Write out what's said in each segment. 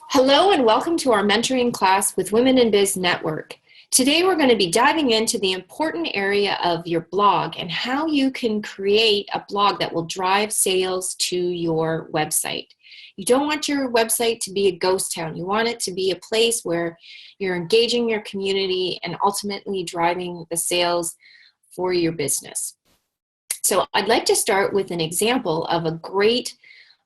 Hello and welcome to our mentoring class with Women in Biz Network. Today we're going to be diving into the important area of your blog and how you can create a blog that will drive sales to your website. You don't want your website to be a ghost town. You want it to be a place where you're engaging your community and ultimately driving the sales for your business. So I'd like to start with an example of a great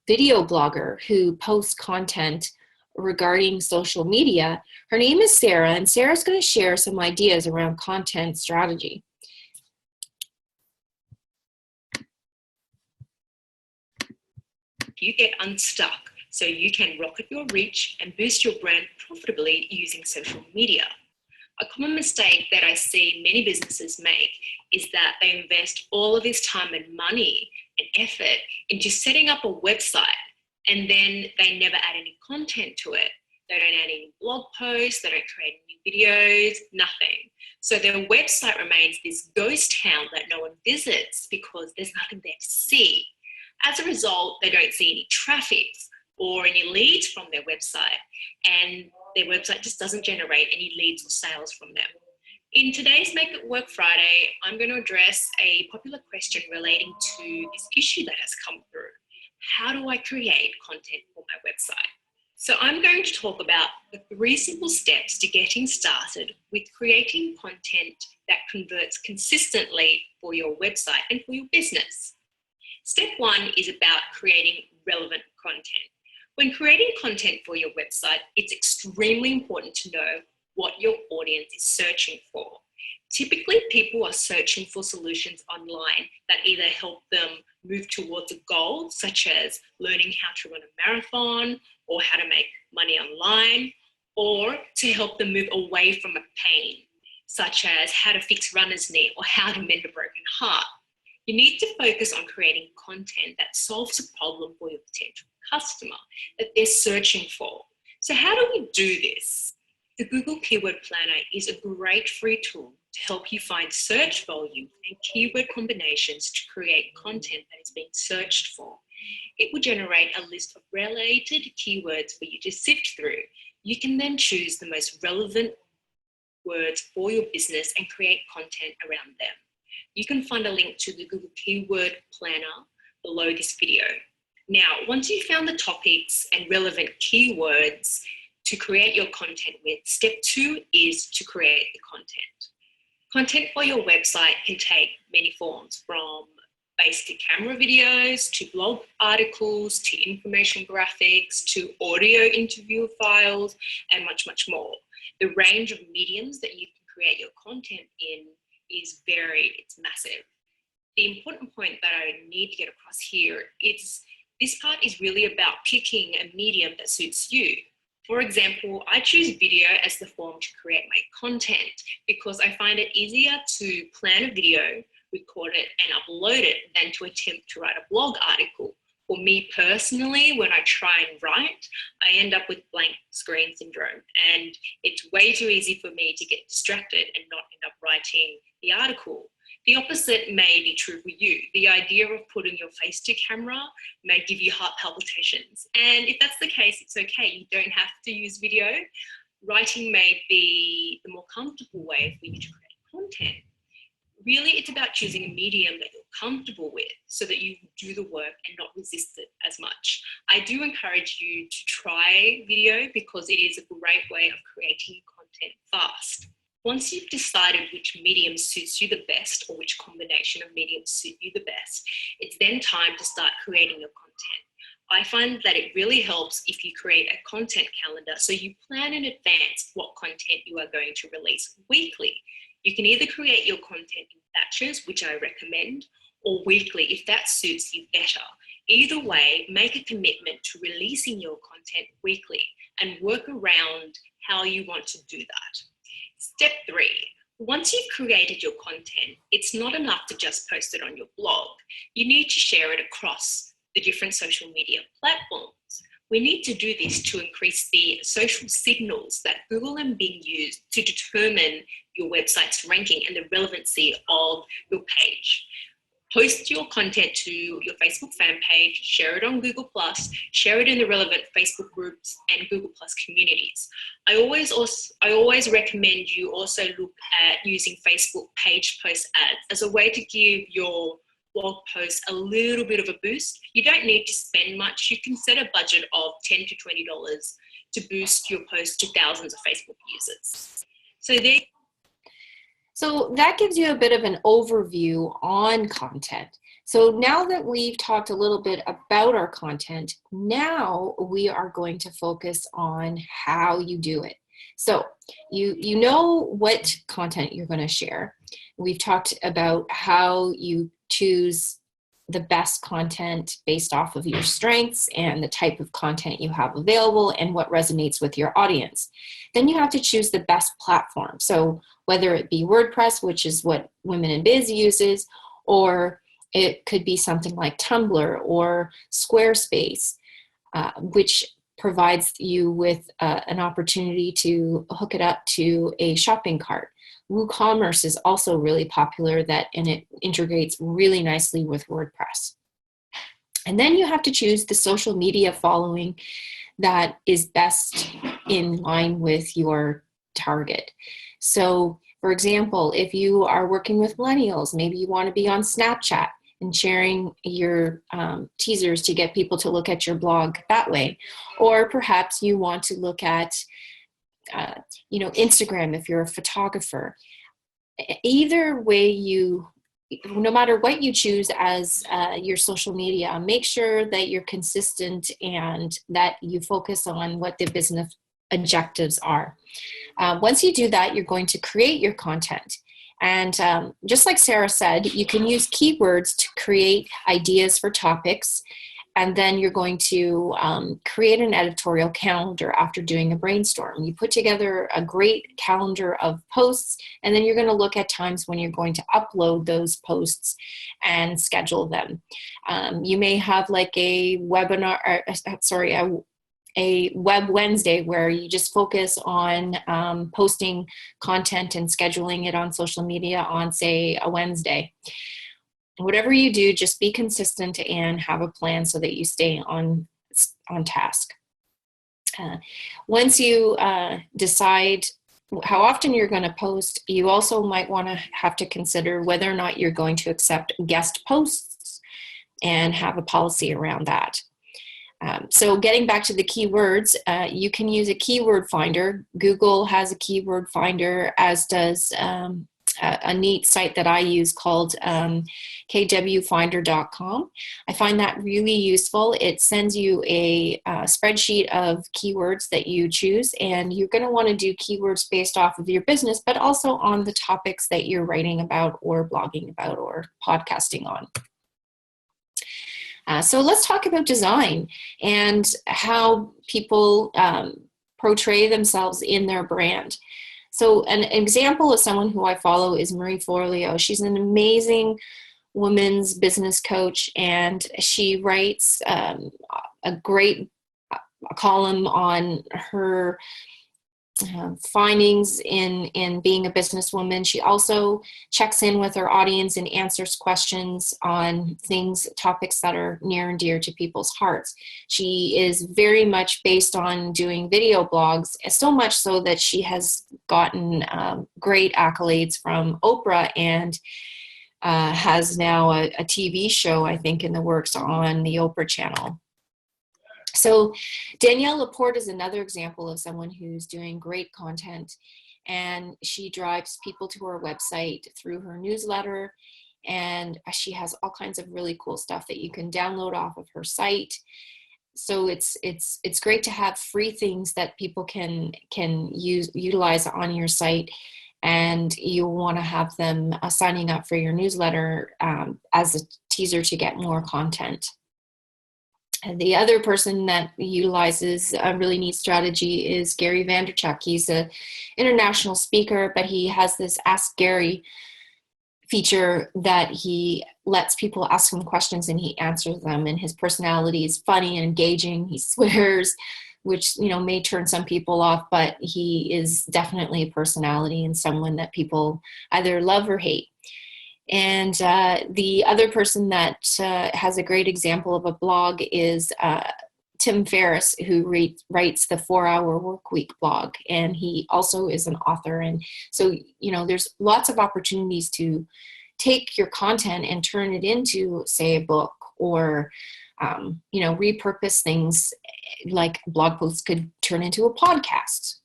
video blogger who posts content regarding social media. Her name is Sarah, and Sarah's going to share some ideas around content strategy. You get unstuck so you can rocket your reach and boost your brand profitably using social media. A common mistake that I see many businesses make is that they invest all of this time and money and effort into setting up a website, and then they never add any content to it. They don't add any blog posts, they don't create new videos, nothing. So their website remains this ghost town that no one visits because there's nothing there to see. As a result, they don't see any traffic or any leads from their website, and their website just doesn't generate any leads or sales from them. In today's Make It Work Friday, I'm going to address a popular question relating to this issue that has come through. How do I create content for my website? So I'm going to talk about the 3 simple steps to getting started with creating content that converts consistently for your website and for your business. Step 1 is about creating relevant content. When creating content for your website, it's extremely important to know what your audience is searching for. Typically, people are searching for solutions online that either help them move towards a goal, such as learning how to run a marathon or how to make money online, or to help them move away from a pain, such as how to fix runner's knee or how to mend a broken heart. You need to focus on creating content that solves a problem for your potential customer that they're searching for. So how do we do this? The Google Keyword Planner is a great free tool to help you find search volume and keyword combinations to create content that is being searched for. It will generate a list of related keywords for you to sift through. You can then choose the most relevant words for your business and create content around them. You can find a link to the Google Keyword Planner below this video. Now, once you've found the topics and relevant keywords to create your content with, step 2 is to create the content. Content for your website can take many forms, from basic camera videos to blog articles to information graphics to audio interview files and much, much more. The range of mediums that you can create your content in is varied, it's massive. The important point that I need to get across here is this part is really about picking a medium that suits you. For example, I choose video as the form to create my content because I find it easier to plan a video, record it and upload it than to attempt to write a blog article. For me personally, when I try and write, I end up with blank screen syndrome, and it's way too easy for me to get distracted and not end up writing the article. The opposite may be true for you. The idea of putting your face to camera may give you heart palpitations. And if that's the case, it's okay. You don't have to use video. Writing may be the more comfortable way for you to create content. Really, it's about choosing a medium that you're comfortable with so that you do the work and not resist it as much. I do encourage you to try video because it is a great way of creating content fast. Once you've decided which medium suits you the best or which combination of mediums suit you the best, it's then time to start creating your content. I find that it really helps if you create a content calendar so you plan in advance what content you are going to release weekly. You can either create your content in batches, which I recommend, or weekly if that suits you better. Either way, make a commitment to releasing your content weekly and work around how you want to do that. Step 3, once you've created your content, it's not enough to just post it on your blog. You need to share it across the different social media platforms. We need to do this to increase the social signals that Google and Bing use to determine your website's ranking and the relevancy of your page. Post your content to your Facebook fan page, share it on Google+, share it in the relevant Facebook groups and Google+ communities. I always recommend you also look at using Facebook page post ads as a way to give your blog posts a little bit of a boost. You don't need to spend much. You can set a budget of $10 to $20 to boost your post to thousands of Facebook users. So that gives you a bit of an overview on content. So now that we've talked a little bit about our content, now we are going to focus on how you do it. So you know what content you're going to share. We've talked about how you choose the best content based off of your strengths and the type of content you have available and what resonates with your audience. Then you have to choose the best platform. So whether it be WordPress, which is what Women in Biz uses, or it could be something like Tumblr or Squarespace, which provides you with an opportunity to hook it up to a shopping cart. WooCommerce is also really popular and it integrates really nicely with WordPress. And then you have to choose the social media following that is best in line with your target. So, for example, if you are working with millennials, maybe you want to be on Snapchat and sharing your teasers to get people to look at your blog that way. Or perhaps you want to look at Instagram if you're a photographer. Either way, no matter what you choose as your social media, make sure that you're consistent and that you focus on what the business objectives are. Once you do that, you're going to create your content. And just like Sarah said, you can use keywords to create ideas for topics. And then you're going to create an editorial calendar after doing a brainstorm. You put together a great calendar of posts, and then you're going to look at times when you're going to upload those posts and schedule them. You may have like a Web Wednesday where you just focus on posting content and scheduling it on social media on, say, a Wednesday. Whatever you do, just be consistent and have a plan so that you stay on task. Once you decide how often you're going to post, you also might want to have to consider whether or not you're going to accept guest posts and have a policy around that. So getting back to the keywords, you can use a keyword finder. Google has a keyword finder, as does a neat site that I use called kwfinder.com. I find that really useful. It sends you a spreadsheet of keywords that you choose, and you're going to want to do keywords based off of your business, but also on the topics that you're writing about or blogging about or podcasting on. So let's talk about design and how people portray themselves in their brand. So an example of someone who I follow is Marie Forleo. She's an amazing women's business coach, and she writes a great column on her findings in being a businesswoman. She also checks in with her audience and answers questions on topics that are near and dear to people's hearts. She is very much based on doing video blogs, so much so that she has gotten great accolades from Oprah and has now a TV show, I think, in the works on the Oprah channel. So Danielle Laporte is another example of someone who's doing great content, and she drives people to her website through her newsletter, and she has all kinds of really cool stuff that you can download off of her site. So it's great to have free things that people can utilize on your site, and you want to have them signing up for your newsletter as a teaser to get more content. And the other person that utilizes a really neat strategy is Gary Vaynerchuk. He's an international speaker, but he has this Ask Gary feature that he lets people ask him questions and he answers them. And his personality is funny and engaging. He swears, which may turn some people off, but he is definitely a personality and someone that people either love or hate. And the other person that has a great example of a blog is Tim Ferriss, who writes the 4-Hour Workweek blog, and he also is an author. And so, there's lots of opportunities to take your content and turn it into, say, a book, or repurpose things, like blog posts could turn into a podcast.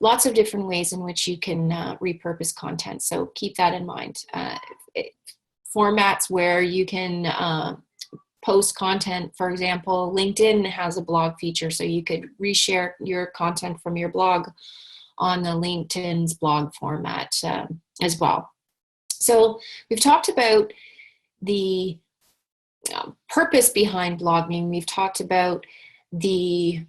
Lots of different ways in which you can repurpose content. So keep that in mind. Formats where you can post content. For example, LinkedIn has a blog feature, so you could reshare your content from your blog on the LinkedIn's blog format as well. So we've talked about the purpose behind blogging. We've talked about the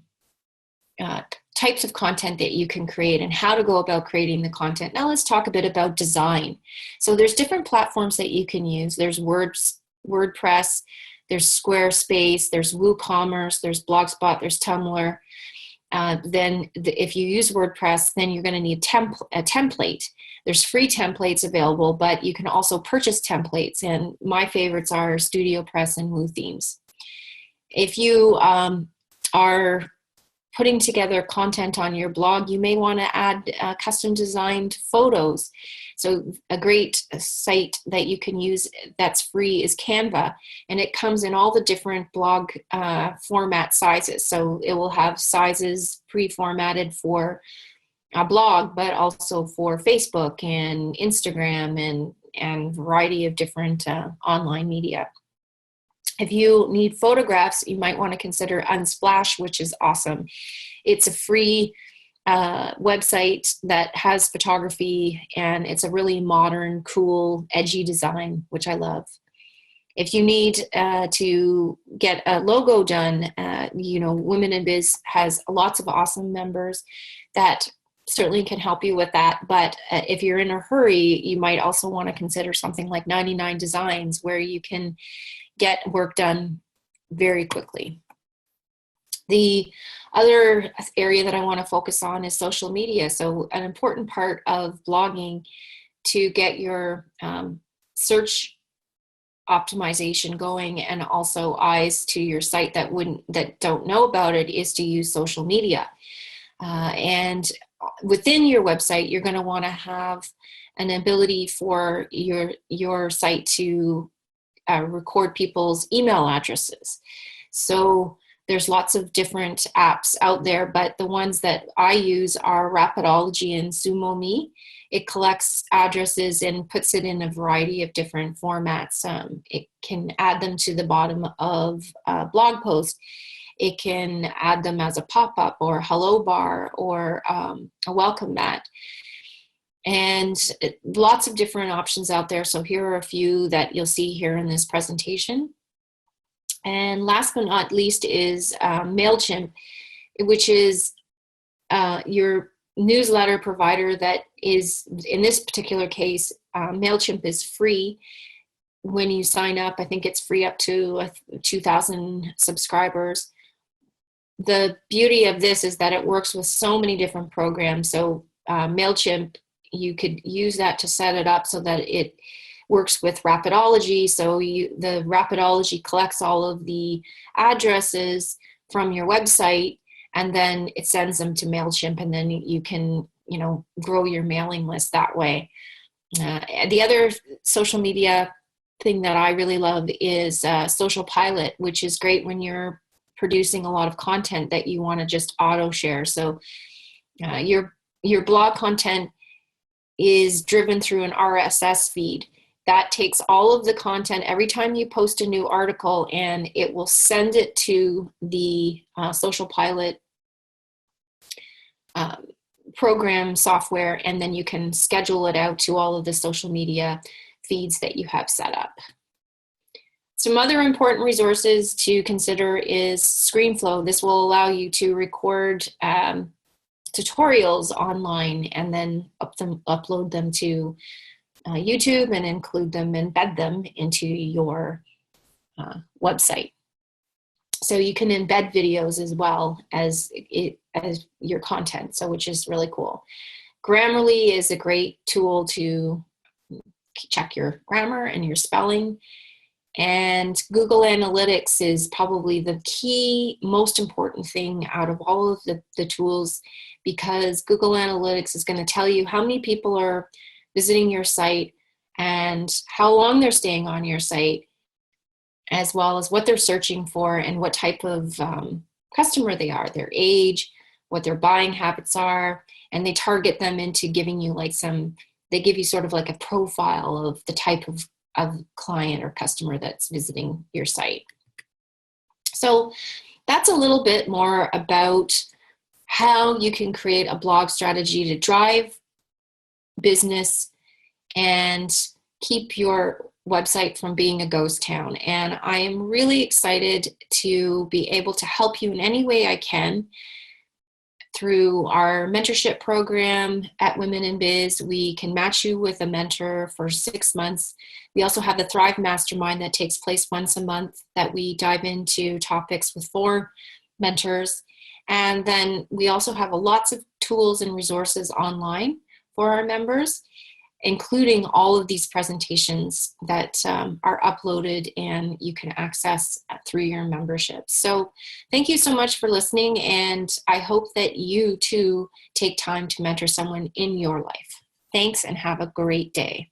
types of content that you can create and how to go about creating the content. Now let's talk a bit about design. So there's different platforms that you can use. There's WordPress, there's Squarespace, there's WooCommerce, there's Blogspot, there's Tumblr. If you use WordPress, then you're going to need a template. There's free templates available, but you can also purchase templates. And my favorites are StudioPress and WooThemes. If you are putting together content on your blog, you may want to add custom designed photos. So a great site that you can use that's free is Canva, and it comes in all the different blog format sizes. So it will have sizes pre-formatted for a blog, but also for Facebook and Instagram and variety of different online media. If you need photographs, you might want to consider Unsplash, which is awesome. It's a free website that has photography, and it's a really modern, cool, edgy design, which I love. If you need to get a logo done, Women in Biz has lots of awesome members that certainly can help you with that. But if you're in a hurry, you might also want to consider something like 99 Designs, where you can get work done very quickly. The other area that I want to focus on is social media. So an important part of blogging to get your search optimization going, and also eyes to your site that don't know about it, is to use social media. And within your website, you're going to want to have an ability for your site to record people's email addresses. So there's lots of different apps out there, but the ones that I use are Rapidology and SumoMe. It collects addresses and puts it in a variety of different formats. It can add them to the bottom of a blog post. It can add them as a pop-up or hello bar or a welcome mat. And lots of different options out there. So here are a few that you'll see here in this presentation. And last but not least is MailChimp, which is your newsletter provider that is, in this particular case, MailChimp is free when you sign up. I think it's free up to 2,000 subscribers. The beauty of this is that it works with so many different programs. So MailChimp, you could use that to set it up so that it works with Rapidology. So the Rapidology collects all of the addresses from your website, and then it sends them to MailChimp, and then you can, grow your mailing list that way. The other social media thing that I really love is Social Pilot, which is great when you're producing a lot of content that you want to just auto share. So your blog content is driven through an RSS feed that takes all of the content every time you post a new article, and it will send it to the Social Pilot program software, and then you can schedule it out to all of the social media feeds that you have set up. Some other important resources to consider is ScreenFlow. This will allow you to record tutorials online and then upload them to YouTube and embed them into your website. So you can embed videos as well as your content, which is really cool. Grammarly is a great tool to check your grammar and your spelling. And Google Analytics is probably the key, most important thing out of all of the tools, because Google Analytics is going to tell you how many people are visiting your site and how long they're staying on your site, as well as what they're searching for and what type of customer they are, their age, what their buying habits are, and they target them into giving you they give you sort of like a profile of the type of client or customer that's visiting your site. So that's a little bit more about how you can create a blog strategy to drive business and keep your website from being a ghost town. And I am really excited to be able to help you in any way I can. Through our mentorship program at Women in Biz, we can match you with a mentor for 6 months. We also have the Thrive Mastermind that takes place once a month, that we dive into topics with 4 mentors. And then we also have lots of tools and resources online for our members, including all of these presentations that are uploaded and you can access through your membership. So thank you so much for listening, and I hope that you too take time to mentor someone in your life. Thanks, and have a great day.